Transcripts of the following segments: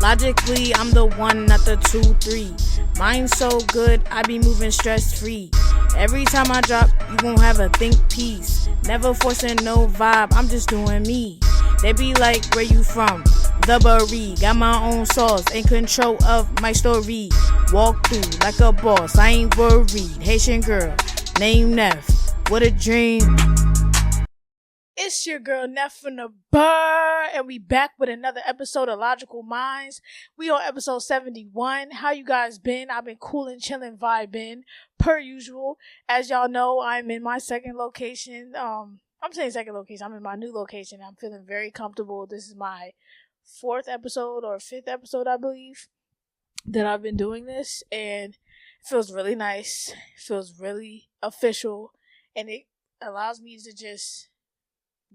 Logically, I'm the one, not the 2, 3. Mind so good, I be moving stress free. Every time I drop, you won't have a think piece. Never forcing no vibe, I'm just doing me. They be like, where you from? The Bury. Got my own sauce, in control of my story. Walk through like a boss, I ain't worried. Haitian girl, name Neff. What a dream. It's your girl Neff from the Burr, and we back with another episode of Logical Minds. We on episode 71. How you guys been? I've been coolin', chillin', vibing per usual. As y'all know, I'm in my second location. I'm saying second location. I'm in my new location. I'm feeling very comfortable. This is my 4th episode or 5th episode, I believe, that I've been doing this, and it feels really nice. It feels really official, and it allows me to just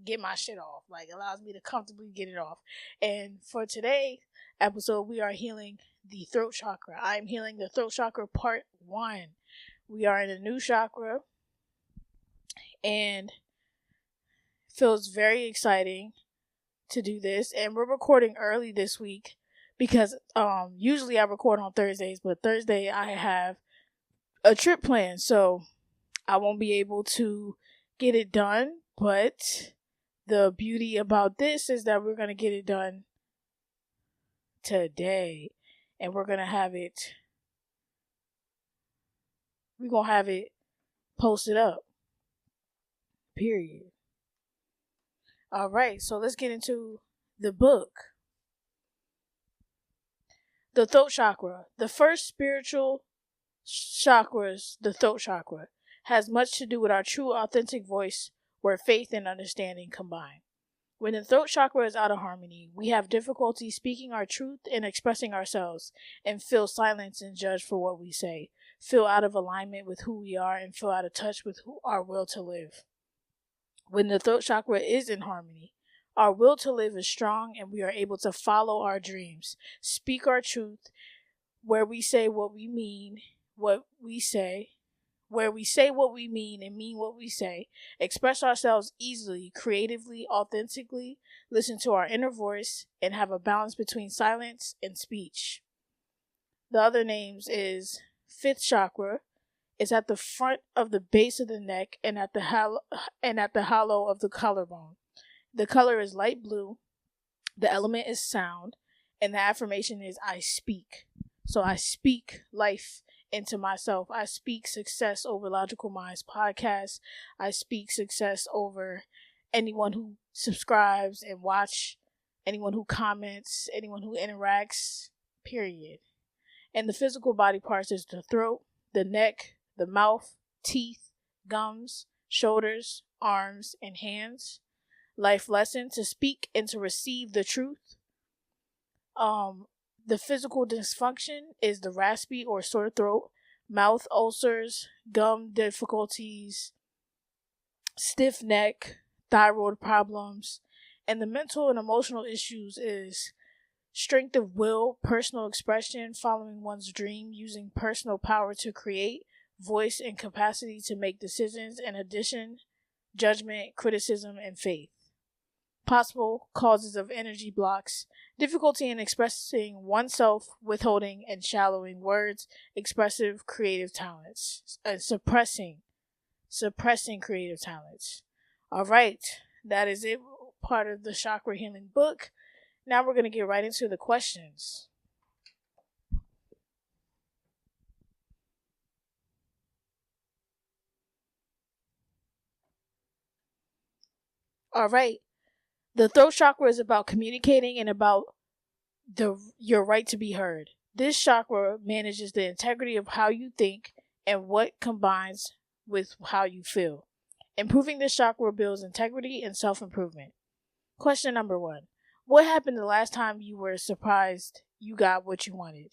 get my shit off. Like, allows me to comfortably get it off. And for today's episode, we are healing the throat chakra. I'm healing the throat chakra part 1. We are in a new chakra, and it feels very exciting to do this. And we're recording early this week because usually I record on Thursdays, but Thursday I have a trip planned, so I won't be able to get it done. But the beauty about this is that we're going to get it done today, and we're going to have it posted up, period. All right, so let's get into the book. The throat chakra, the first spiritual chakras, the throat chakra, has much to do with our true authentic voice, where faith and understanding combine. When the throat chakra is out of harmony, we have difficulty speaking our truth and expressing ourselves, and feel silenced and judged for what we say, feel out of alignment with who we are, and feel out of touch with our will to live. When the throat chakra is in harmony, our will to live is strong, and we are able to follow our dreams, speak our truth, where we say what we mean, where we say what we mean and mean what we say, express ourselves easily, creatively, authentically, listen to our inner voice, and have a balance between silence and speech. The other names is 5th chakra. It's at the front of the base of the neck and at the hollow of the collarbone. The color is light blue. The element is sound, and the affirmation is I speak. So I speak life into myself. I speak success over Logical Minds podcast. I speak success over anyone who subscribes and watch, anyone who comments, anyone who interacts, period. And the physical body parts is the throat, the neck, the mouth, teeth, gums, shoulders, arms, and hands. Life lesson: to speak and to receive the truth. The physical dysfunction is the raspy or sore throat, mouth ulcers, gum difficulties, stiff neck, thyroid problems. And the mental and emotional issues is strength of will, personal expression, following one's dream, using personal power to create, voice and capacity to make decisions, in addition, judgment, criticism, and faith. Possible causes of energy blocks: difficulty in expressing oneself, withholding and shallowing words, expressive creative talents, and suppressing creative talents. All right, that is it, part of the chakra healing book. Now we're going to get right into the questions. All right. The throat chakra is about communicating and about your right to be heard. This chakra manages the integrity of how you think and what combines with how you feel. Improving this chakra builds integrity and self-improvement. Question number 1. What happened the last time you were surprised you got what you wanted?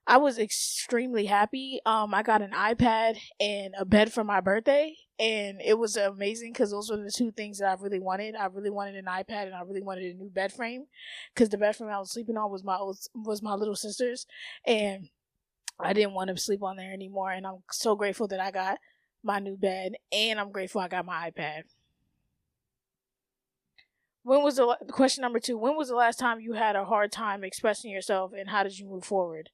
I was extremely happy. I got an iPad and a bed for my birthday, and it was amazing because those were the 2 things that I really wanted. I really wanted an iPad, and I really wanted a new bed frame because the bed frame I was sleeping on was my little sister's, and I didn't want to sleep on there anymore. And I'm so grateful that I got my new bed, and I'm grateful I got my iPad. Question number 2, when was the last time you had a hard time expressing yourself, and how did you move forward?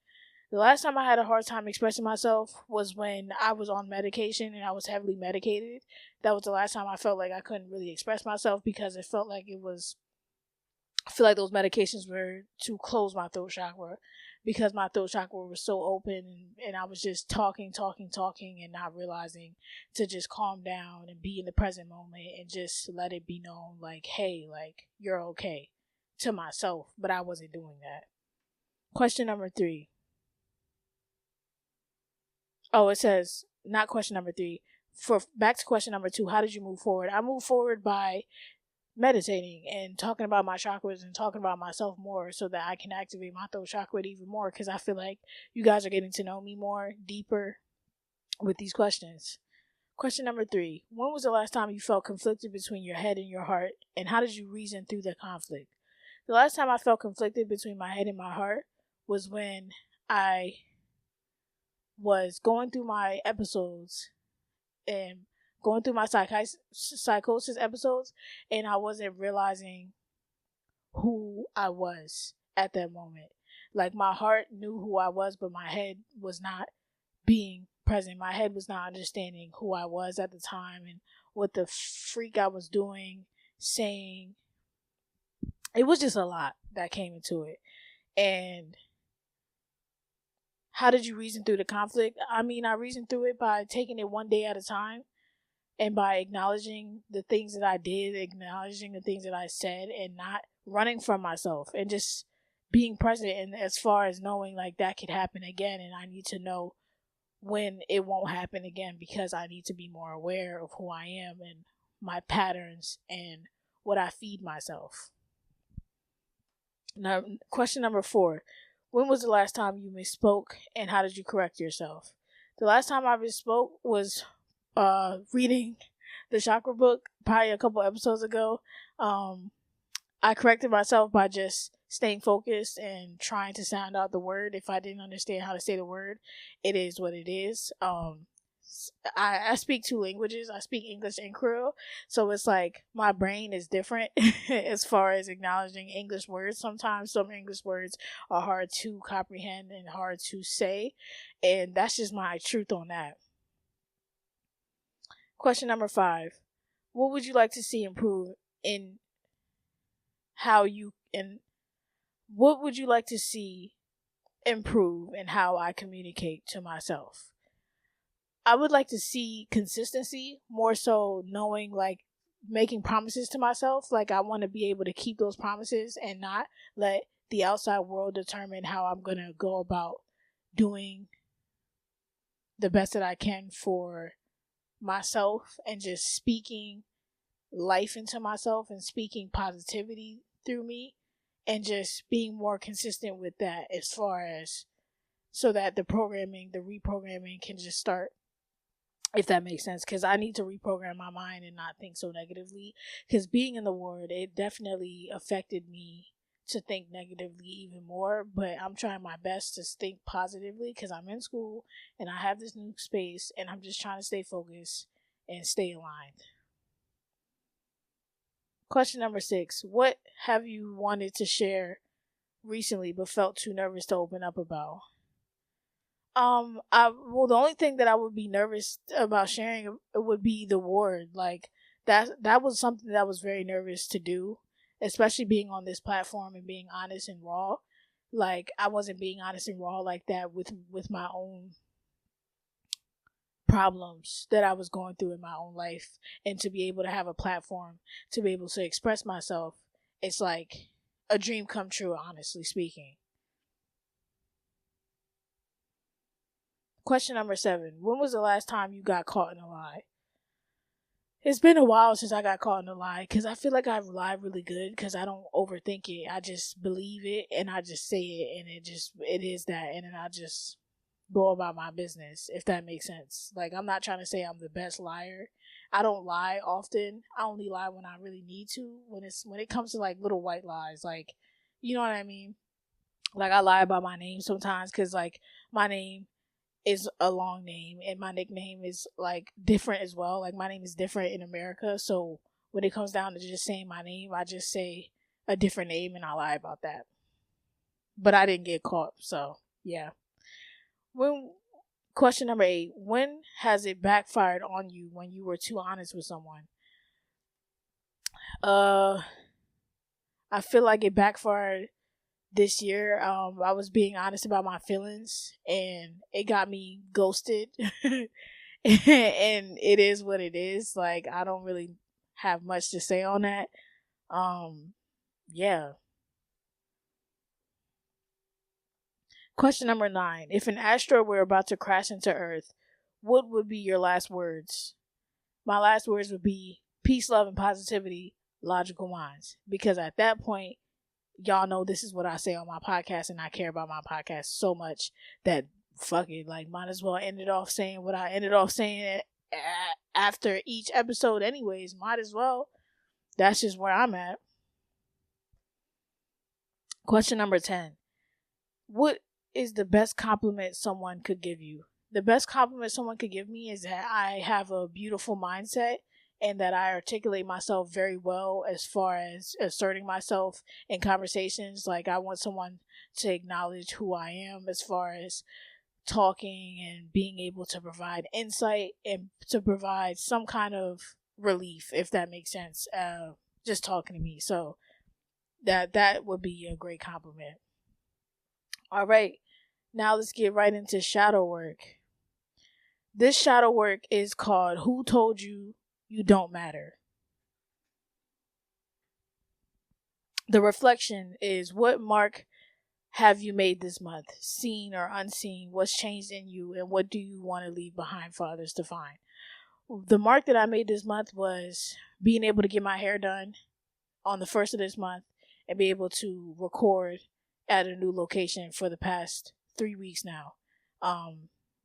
The last time I had a hard time expressing myself was when I was on medication and I was heavily medicated. That was the last time I felt like I couldn't really express myself, because it felt like I feel like those medications were to close my throat chakra, because my throat chakra was so open, and I was just talking, and not realizing to just calm down and be in the present moment and just let it be known, like, hey, like, you're okay, to myself. But I wasn't doing that. Question number 3. Oh, it says, not question number 3. Back to question number 2, how did you move forward? I moved forward by meditating and talking about my chakras and talking about myself more, so that I can activate my throat chakra even more, because I feel like you guys are getting to know me more deeper with these questions. Question number 3, when was the last time you felt conflicted between your head and your heart, and how did you reason through the conflict? The last time I felt conflicted between my head and my heart was when I was going through my episodes and going through my psychosis episodes, and I wasn't realizing who I was at that moment. Like, my heart knew who I was, but my head was not being present. My head was not understanding who I was at the time and what the freak I was doing, saying. It was just a lot that came into it. And how did you reason through the conflict? I mean, I reasoned through it by taking it one day at a time, and by acknowledging the things that I did, acknowledging the things that I said, and not running from myself, and just being present. And as far as knowing, like, that could happen again, and I need to know when it won't happen again, because I need to be more aware of who I am and my patterns and what I feed myself. Now, question number 4, when was the last time you misspoke, and how did you correct yourself? The last time I misspoke was reading the Chakra book probably a couple episodes ago. I corrected myself by just staying focused and trying to sound out the word. If I didn't understand how to say the word, it is what it is. I speak 2 languages. I speak English and Creole, so it's like my brain is different as far as acknowledging English words. Sometimes some English words are hard to comprehend and hard to say, and that's just my truth on that. Question number 5. What would you like to see improve in how you, and what would you like to see improve in how I communicate to myself? I would like to see consistency, more so knowing, like, making promises to myself. Like, I want to be able to keep those promises and not let the outside world determine how I'm going to go about doing the best that I can for myself, and just speaking life into myself and speaking positivity through me, and just being more consistent with that, as far as so that the reprogramming can just start, if that makes sense, because I need to reprogram my mind and not think so negatively, because being in the ward, it definitely affected me to think negatively even more, but I'm trying my best to think positively, because I'm in school and I have this new space, and I'm just trying to stay focused and stay aligned. Question number 6. What have you wanted to share recently but felt too nervous to open up about? The only thing that I would be nervous about sharing would be the ward. Like, that was something that I was very nervous to do, especially being on this platform and being honest and raw. Like, I wasn't being honest and raw like that with my own problems that I was going through in my own life, and to be able to have a platform to be able to express myself, it's like a dream come true, honestly speaking. Question number 7. When was the last time you got caught in a lie? It's been a while since I got caught in a lie, because I feel like I lie really good, because I don't overthink it. I just believe it, and I just say it, and it is that, and then I just go about my business, if that makes sense. Like, I'm not trying to say I'm the best liar. I don't lie often. I only lie when I really need to, when it comes to, like, little white lies, like, you know what I mean? Like, I lie about my name sometimes, because, like, my name is a long name, and my nickname is, like, different as well. Like, my name is different in America, so when it comes down to just saying my name, I just say a different name and I lie about that. But I didn't get caught, so yeah. Question number 8, when has it backfired on you when you were too honest with someone? I feel like it backfired this year. I was being honest about my feelings and it got me ghosted. And it is what it is. Like, I don't really have much to say on that. Yeah. Question number 9. If an asteroid were about to crash into Earth, what would be your last words? My last words would be peace, love, and positivity, Logical Minds. Because at that point, y'all know this is what I say on my podcast, and I care about my podcast so much that fuck it, like, might as well end it off saying what I ended off saying after each episode anyways. Might as well. That's just where I'm at. Question number 10. What is the best compliment someone could give you? The best compliment someone could give me is that I have a beautiful mindset and that I articulate myself very well as far as asserting myself in conversations. Like, I want someone to acknowledge who I am as far as talking and being able to provide insight and to provide some kind of relief, if that makes sense, just talking to me. So that would be a great compliment. All right, now let's get right into shadow work. This shadow work is called Who Told You You Don't Matter? The reflection is, what mark have you made this month? Seen or unseen? What's changed in you, and what do you want to leave behind for others to find? The mark that I made this month was being able to get my hair done on the 1st of this month and be able to record at a new location for the past 3 weeks now.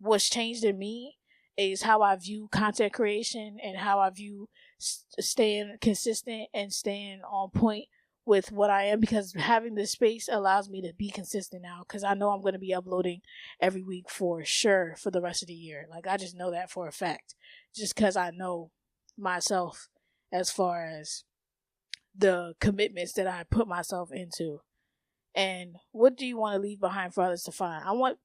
What's changed in me is how I view content creation and how I view staying consistent and staying on point with what I am, because having this space allows me to be consistent now, because I know I'm going to be uploading every week for sure for the rest of the year. Like, I just know that for a fact, just because I know myself as far as the commitments that I put myself into. And what do you want to leave behind for others to find? I want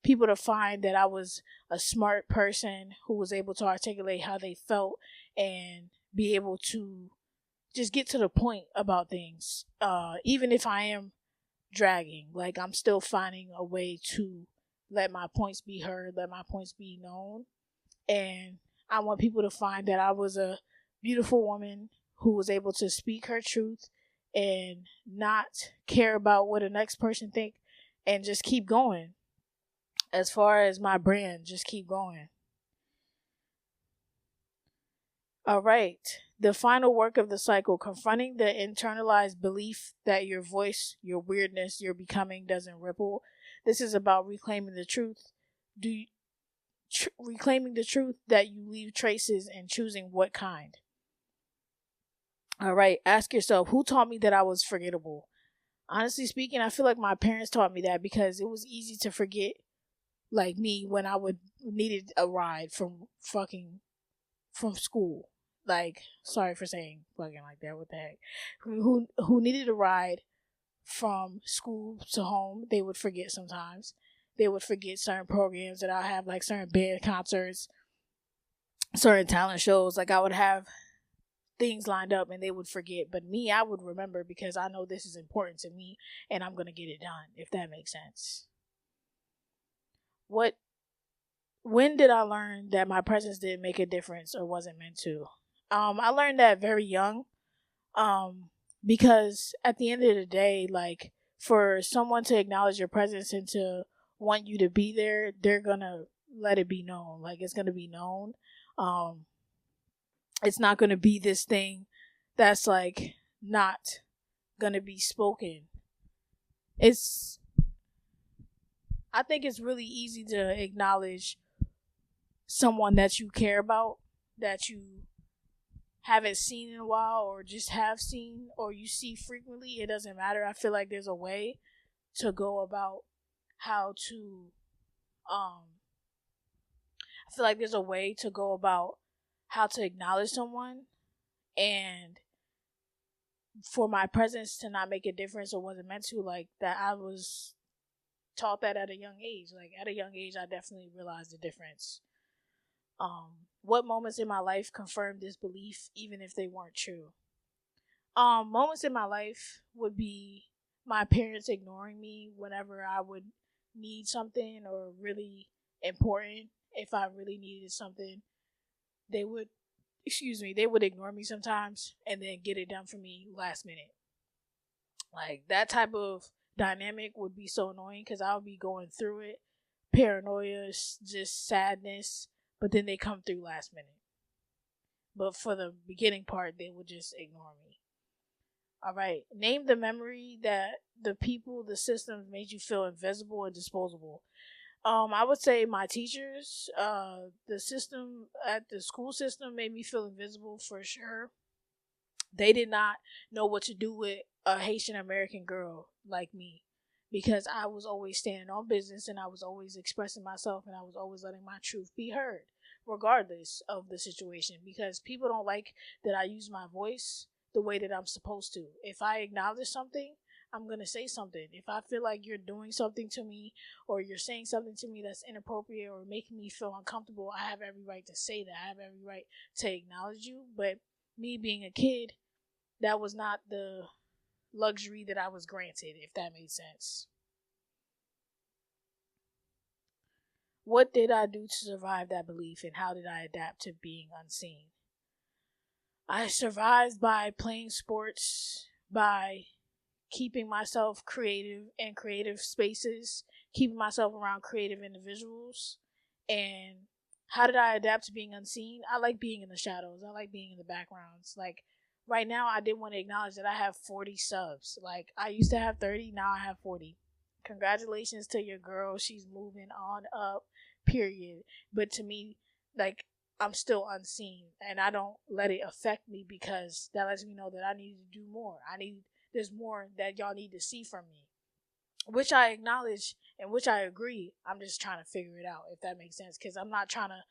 people to find that I was a smart person who was able to articulate how they felt and be able to just get to the point about things. Even if I am dragging, like, I'm still finding a way to let my points be heard, let my points be known. And I want people to find that I was a beautiful woman who was able to speak her truth and not care about what the next person think, and just keep going. As far as my brand, just keep going. All right. The final work of the cycle, confronting the internalized belief that your voice, your weirdness, your becoming doesn't ripple. This is about reclaiming the truth. Reclaiming the truth that you leave traces and choosing what kind. All right. Ask yourself, who taught me that I was forgettable? Honestly speaking, I feel like my parents taught me that, because it was easy to forget, like me, when I needed a ride from school. Like, sorry for saying fucking like that. What the heck? Who needed a ride from school to home? They would forget sometimes. They would forget certain programs that I have, like certain band concerts, certain talent shows. Like, I would have things lined up and they would forget. But me, I would remember, because I know this is important to me and I'm going to get it done, if that makes sense. When did I learn that my presence didn't make a difference or wasn't meant to? I learned that very young. Because at the end of the day, like, for someone to acknowledge your presence and to want you to be there, they're gonna let it be known. Like, it's gonna be known. It's not gonna be this thing that's like not gonna be spoken. I think it's really easy to acknowledge someone that you care about, that you haven't seen in a while, or just have seen, or you see frequently. It doesn't matter. I feel like there's a way to go about how to acknowledge someone And for my presence to not make a difference or wasn't meant to, like, that I was taught that at a young age. Like, at a young age, I definitely realized the difference. What moments in my life confirmed this belief, even if they weren't true? Moments in my life would be my parents ignoring me whenever I would need something or really important. If I really needed something, they would ignore me sometimes and then get it done for me last minute. Like, that type of dynamic would be so annoying because I would be going through it, paranoia, just sadness, but then they come through last minute. But for the beginning part, they would just ignore me. All right. Name the memory that the people, the systems made you feel invisible and disposable. I would say my teachers, the system at the school system made me feel invisible for sure. They did not know what to do with a Haitian American girl like me, because I was always standing on business and I was always expressing myself and I was always letting my truth be heard, regardless of the situation, because people don't like that I use my voice the way that I'm supposed to. If I acknowledge something, I'm going to say something. If I feel like you're doing something to me or you're saying something to me that's inappropriate or making me feel uncomfortable, I have every right to say that. I have every right to acknowledge you. But me being a kid, that was not the luxury that I was granted, if that made sense. What did I do to survive that belief, and how did I adapt to being unseen? I survived by playing sports, by keeping myself creative in creative spaces, keeping myself around creative individuals. And how did I adapt to being unseen? I like being in the shadows. I like being in the backgrounds. Like, right now, I did want to acknowledge that I have 40 subs. Like, I used to have 30, now I have 40. Congratulations to your girl. She's moving on up, period. But to me, like, I'm still unseen, and I don't let it affect me, because that lets me know that I need to do more. There's more that y'all need to see from me, which I acknowledge and which I agree. I'm just trying to figure it out, if that makes sense, because I'm not trying to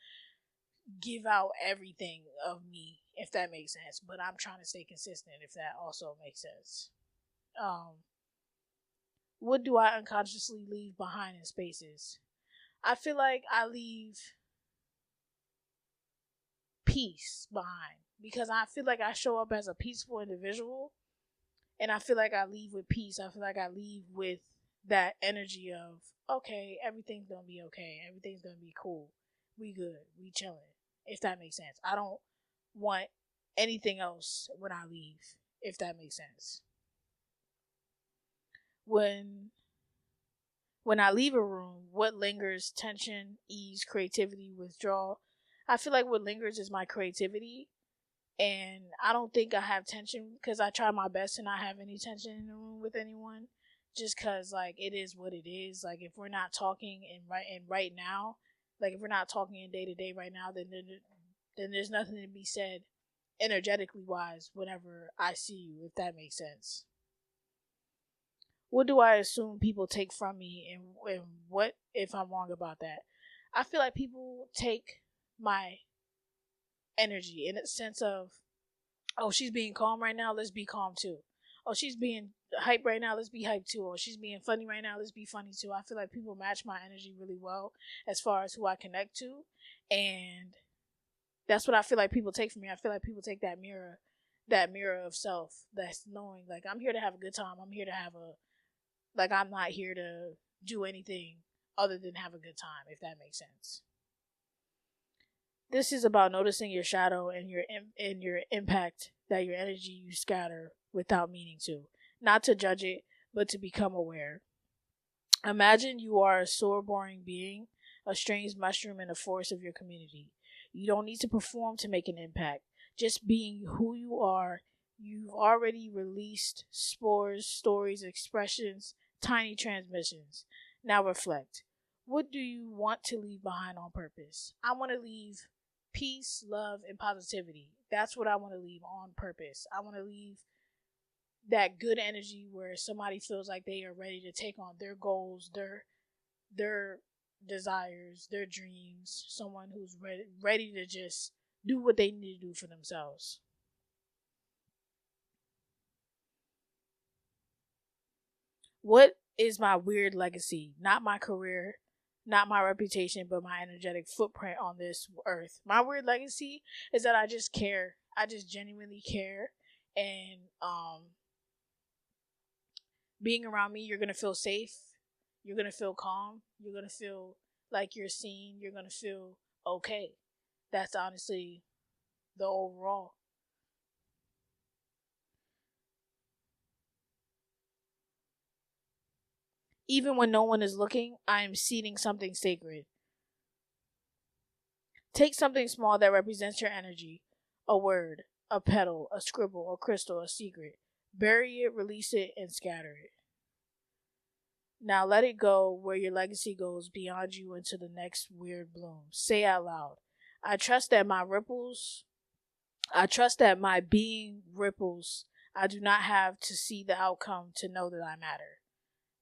give out everything of me, if that makes sense, but I'm trying to stay consistent, if that also makes sense. What do I unconsciously leave behind in spaces? I feel like I leave peace behind, because I feel like I show up as a peaceful individual, and I feel like I leave with peace. I feel like I leave with that energy of, okay, everything's gonna be okay, everything's gonna be cool, we good, we chilling, if that makes sense. I don't want anything else when I leave, if that makes sense. When I leave a room, what lingers? Tension, ease, creativity, withdrawal. I feel like what lingers is my creativity, and I don't think I have tension, because I try my best to not have any tension in the room with anyone, just because, like, it is what it is. Like, if we're not talking right now, like, if we're not talking in day to day right now, then there's nothing to be said energetically wise whenever I see you, if that makes sense. What do I assume people take from me, and what if I'm wrong about that? I feel like people take my energy in a sense of, oh, she's being calm right now, let's be calm too. Oh, she's being hype right now, let's be hype too. Or she's being funny right now, let's be funny too. I feel like people match my energy really well as far as who I connect to, and that's what I feel like people take from me. I feel like people take that mirror of self, that's knowing, like, I'm here to have a good time. I'm here to have I'm not here to do anything other than have a good time, if that makes sense. This is about noticing your shadow and your impact that your energy you scatter without meaning to. Not to judge it, but to become aware. Imagine you are a sore, boring being, a strange mushroom in the forest of your community. You don't need to perform to make an impact. Just being who you are, you've already released spores, stories, expressions, tiny transmissions. Now reflect. What do you want to leave behind on purpose? I want to leave peace, love, and positivity. That's what I want to leave on purpose. I want to leave that good energy where somebody feels like they are ready to take on their goals, their desires, their dreams. Someone who's ready to just do what they need to do for themselves. What is my weird legacy? Not my career, not my reputation, but my energetic footprint on this earth. My weird legacy is that I just care. I just genuinely care. And being around me, you're going to feel safe. You're going to feel calm. You're going to feel like you're seen. You're going to feel okay. That's honestly the overall. Even when no one is looking, I am seeding something sacred. Take something small that represents your energy. A word, a petal, a scribble, a crystal, a secret. Bury it, release it, and scatter it. Now let it go where your legacy goes beyond you into the next weird bloom. Say out loud, I trust that my being ripples. I do not have to see the outcome to know that I matter.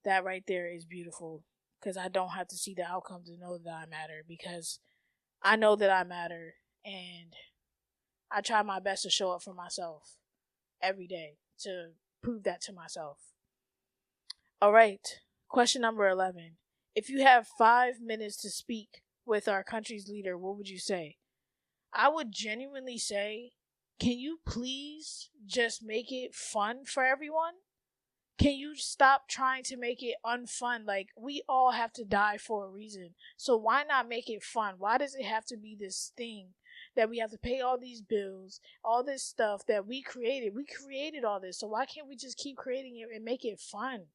That right there is beautiful, because I don't have to see the outcome to know that I matter, because I know that I matter, and I try my best to show up for myself every day to prove that to myself. All right, question number 11. If you have 5 minutes to speak with our country's leader, what would you say? I would genuinely say, can you please just make it fun for everyone? Can you stop trying to make it unfun? Like, we all have to die for a reason. So why not make it fun? Why does it have to be this thing that we have to pay all these bills, all this stuff that we created? We created all this. So why can't we just keep creating it and make it fun?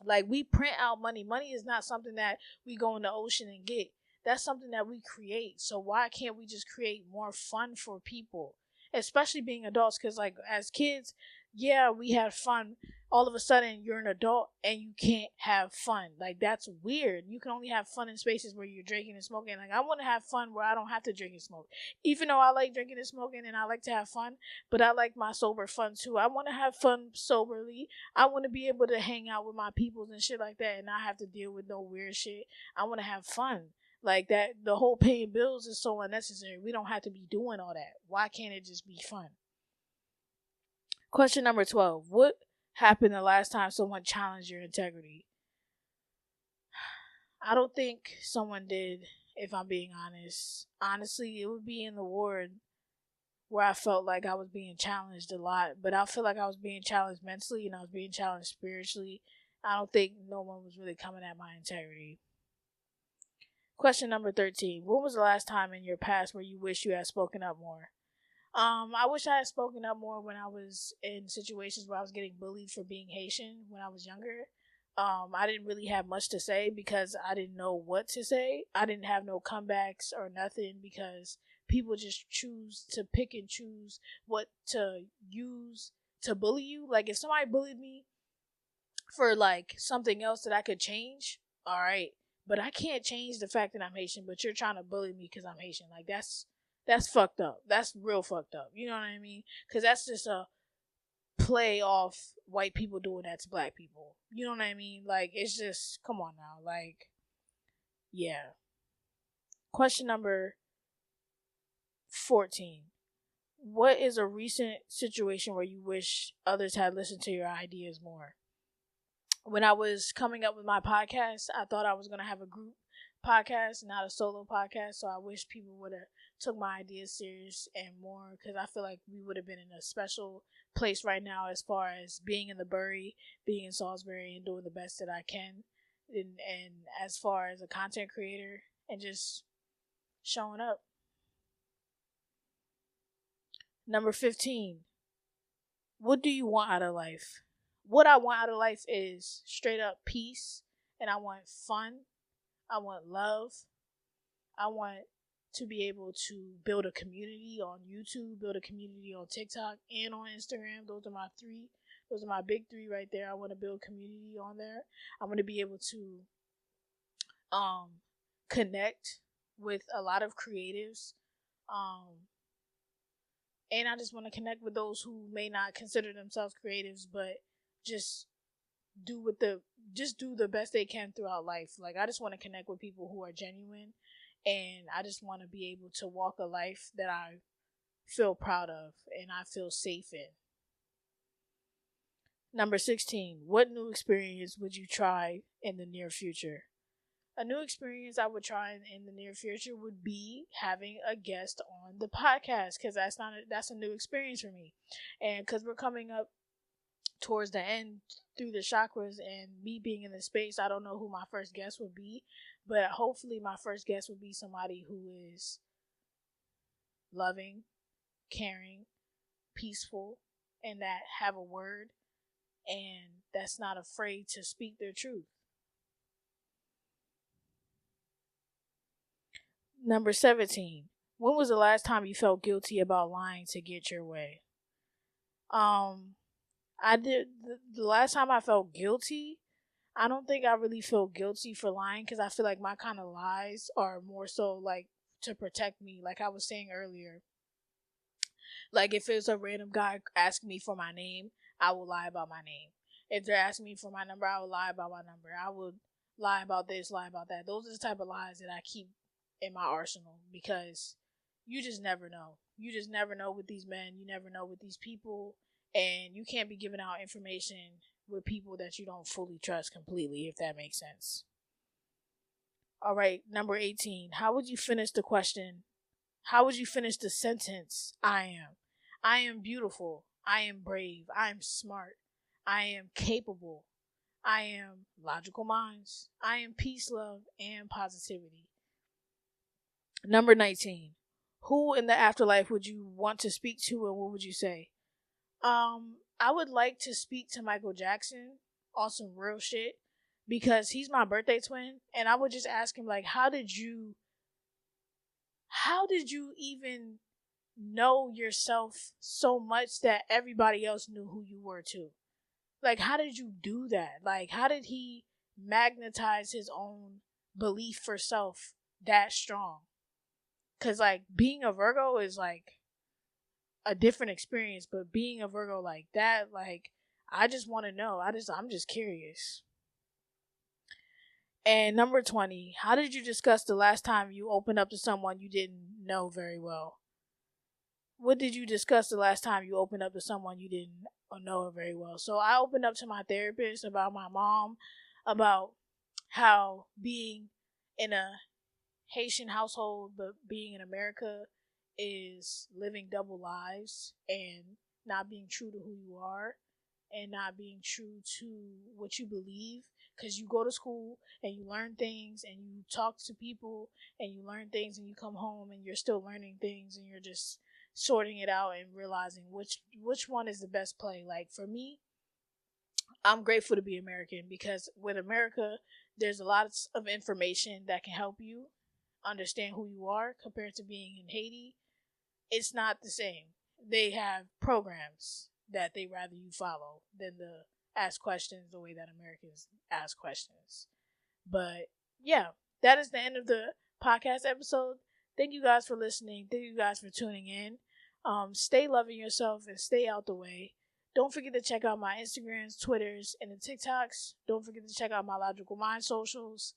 Like, we print out money. Money is not something that we go in the ocean and get. That's something that we create. So why can't we just create more fun for people? Especially being adults, because like as kids, yeah, we had fun. All of a sudden, you're an adult and you can't have fun. Like, that's weird. You can only have fun in spaces where you're drinking and smoking. Like, I want to have fun where I don't have to drink and smoke. Even though I like drinking and smoking and I like to have fun, but I like my sober fun too. I want to have fun soberly. I want to be able to hang out with my peoples and shit like that and not have to deal with no weird shit. I want to have fun. Like, that, the whole paying bills is so unnecessary. We don't have to be doing all that. Why can't it just be fun? Question number 12. What happened the last time someone challenged your integrity? I don't think someone did, if I'm being honest. Honestly, it would be in the ward where I felt like I was being challenged a lot. But I feel like I was being challenged mentally and I was being challenged spiritually. I don't think no one was really coming at my integrity. Question number 13. When was the last time in your past where you wish you had spoken up more? I wish I had spoken up more when I was in situations where I was getting bullied for being Haitian when I was younger. I didn't really have much to say because I didn't know what to say. I didn't have no comebacks or nothing because people just choose to pick and choose what to use to bully you. Like, if somebody bullied me for like something else that I could change, all right. But I can't change the fact that I'm Haitian, but you're trying to bully me because I'm Haitian. Like, that's fucked up. That's real fucked up. You know what I mean? Because that's just a play off white people doing that to black people. You know what I mean? Like, it's just, come on now. Like, yeah. Question number 14. What is a recent situation where you wish others had listened to your ideas more? When I was coming up with my podcast, I thought I was going to have a group podcast, not a solo podcast. So I wish people would have took my ideas serious and more, because I feel like we would have been in a special place right now as far as being in the Bury, being in Salisbury, and doing the best that I can. And as far as a content creator and just showing up. Number 15. What do you want out of life? What I want out of life is straight up peace, and I want fun. I want love. I want to be able to build a community on YouTube, build a community on TikTok, and on Instagram. Those are my three. Those are my big three right there. I want to build community on there. I want to be able to connect with a lot of creatives. And I just want to connect with those who may not consider themselves creatives, but just do the best they can throughout life. Like, I just want to connect with people who are genuine, and I just want to be able to walk a life that I feel proud of and I feel safe in. Number 16, what new experience would you try in the near future? A new experience I would try in the near future would be having a guest on the podcast, because that's a new experience for me, and because we're coming up towards the end through the chakras and me being in the space, I don't know who my first guest would be, but hopefully my first guest would be somebody who is loving, caring, peaceful, and that have a word and that's not afraid to speak their truth. Number 17. When was the last time you felt guilty about lying to get your way? I did the last time I felt guilty. I don't think I really feel guilty for lying, because I feel like my kind of lies are more so like to protect me. Like I was saying earlier, like if it's a random guy asking me for my name, I will lie about my name. If they're asking me for my number, I will lie about my number. I would lie about this, lie about that. Those are the type of lies that I keep in my arsenal, because you just never know. You just never know with these men. You never know with these people. And you can't be giving out information with people that you don't fully trust completely, if that makes sense. All right, number 18. How would you finish the question? How would you finish the sentence? I am. I am beautiful. I am brave. I am smart. I am capable. I am LogicalMindz. I am peace, love, and positivity. Number 19. Who in the afterlife would you want to speak to, and what would you say? I would like to speak to Michael Jackson on some real shit, because he's my birthday twin, and I would just ask him, like, how did you even know yourself so much that everybody else knew who you were too? Like, how did you do that? Like, how did he magnetize his own belief for self that strong? Because, like, being a Virgo is, like, a different experience, but being a Virgo like that, like, I just want to know. I'm just curious. And number 20, how did you discuss the last time you opened up to someone you didn't know very well? What did you discuss the last time you opened up to someone you didn't know very well? So I opened up to my therapist about my mom, about how being in a Haitian household, but being in America is living double lives and not being true to who you are and not being true to what you believe, because you go to school and you learn things and you talk to people and you learn things and you come home and you're still learning things and you're just sorting it out and realizing which one is the best play. Like for me, I'm grateful to be American, because with America there's a lot of information that can help you understand who you are, compared to being in Haiti. It's not the same. They have programs that they rather you follow than to ask questions the way that Americans ask questions. But yeah, that is the end of the podcast episode. Thank you guys for listening. Thank you guys for tuning in. Stay loving yourself and stay out the way. Don't forget to check out my Instagrams, Twitters, and the TikToks. Don't forget to check out my LogicalMindz socials.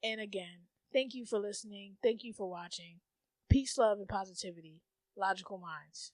And again, thank you for listening. Thank you for watching. Peace, love, and positivity. LogicalMindz.